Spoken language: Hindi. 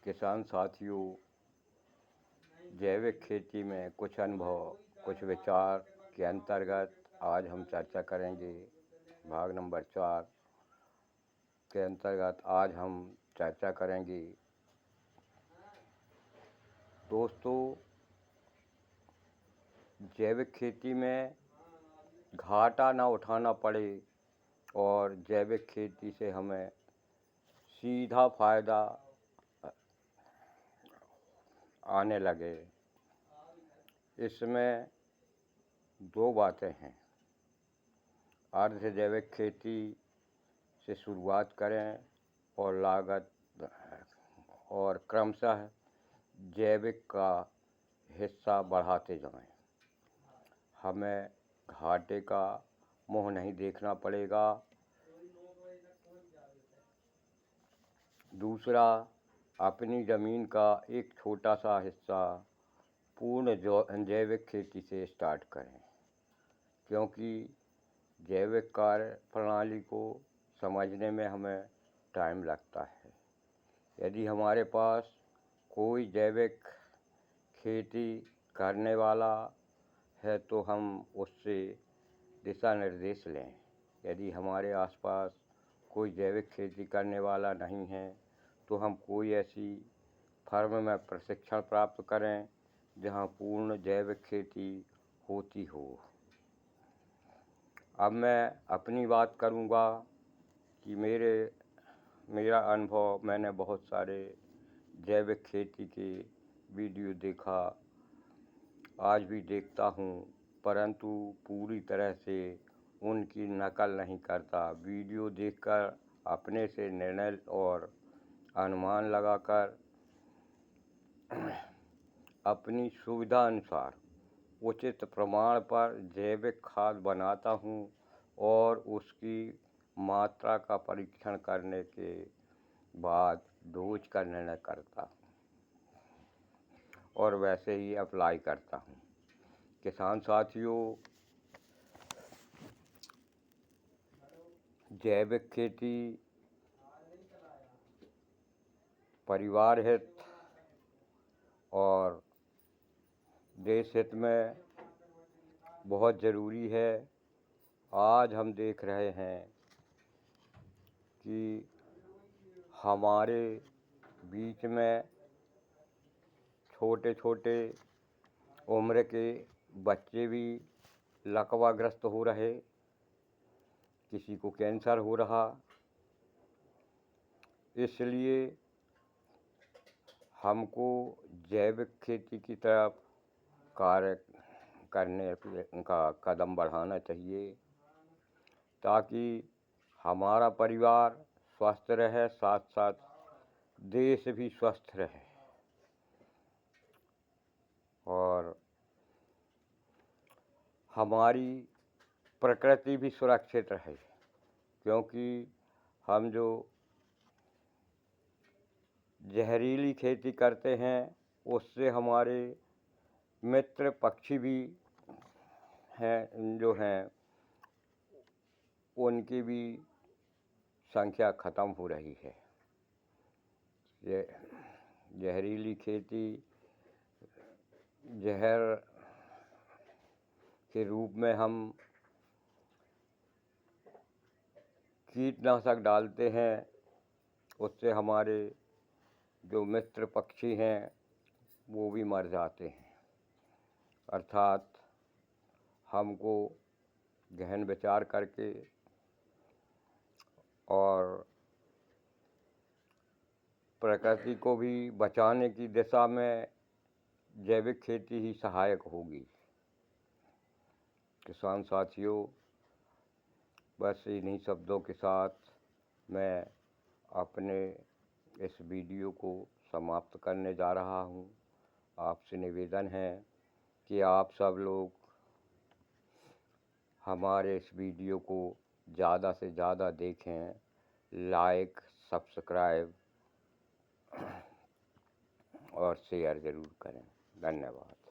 किसान साथियों, जैविक खेती में कुछ अनुभव, कुछ विचार के अंतर्गत आज हम चर्चा करेंगे। भाग नंबर 4 के अंतर्गत आज हम चर्चा करेंगे। दोस्तों, जैविक खेती में घाटा ना उठाना पड़े और जैविक खेती से हमें सीधा फायदा आने लगे, इसमें दो बातें हैं। अर्ध जैविक खेती से शुरुआत करें और लागत और क्रमशः जैविक का हिस्सा बढ़ाते जाएं। हमें घाटे का मुंह नहीं देखना पड़ेगा। दूसरा, अपनी ज़मीन का एक छोटा सा हिस्सा पूर्ण जैविक खेती से स्टार्ट करें, क्योंकि जैविक कार्य प्रणाली को समझने में हमें टाइम लगता है। यदि हमारे पास कोई जैविक खेती करने वाला है तो हम उससे दिशा निर्देश लें। यदि हमारे आसपास कोई जैविक खेती करने वाला नहीं है तो हम कोई ऐसी फर्म में प्रशिक्षण प्राप्त करें जहां पूर्ण जैविक खेती होती हो। अब मैं अपनी बात करूंगा कि मेरा अनुभव, मैंने बहुत सारे जैविक खेती के वीडियो देखा, आज भी देखता हूं, परंतु पूरी तरह से उनकी नकल नहीं करता। वीडियो देखकर अपने से निर्णय और अनुमान लगाकर अपनी सुविधा अनुसार उचित प्रमाण पर जैविक खाद बनाता हूं और उसकी मात्रा का परीक्षण करने के बाद डोज का निर्णय करता हूं और वैसे ही अप्लाई करता हूं। किसान साथियों, जैविक खेती परिवार हित और देश हित में बहुत ज़रूरी है। आज हम देख रहे हैं कि हमारे बीच में छोटे छोटे उम्र के बच्चे भी लकवाग्रस्त हो रहे, किसी को कैंसर हो रहा। इसलिए हमको जैविक खेती की तरफ कार्य करने का कदम बढ़ाना चाहिए ताकि हमारा परिवार स्वस्थ रहे, साथ साथ देश भी स्वस्थ रहे और हमारी प्रकृति भी सुरक्षित रहे। क्योंकि हम जो जहरीली खेती करते हैं उससे हमारे मित्र पक्षी भी हैं उनकी भी संख्या ख़त्म हो रही है। जहरीली खेती जहर के रूप में हम कीटनाशक डालते हैं, उससे हमारे जो मित्र पक्षी हैं वो भी मर जाते हैं। अर्थात हमको गहन विचार करके और प्रकृति को भी बचाने की दिशा में जैविक खेती ही सहायक होगी। किसान साथियों, बस इन्हीं शब्दों के साथ मैं अपने इस वीडियो को समाप्त करने जा रहा हूं। आपसे निवेदन है कि आप सब लोग हमारे इस वीडियो को ज़्यादा से ज़्यादा देखें, लाइक, सब्सक्राइब और शेयर ज़रूर करें। धन्यवाद।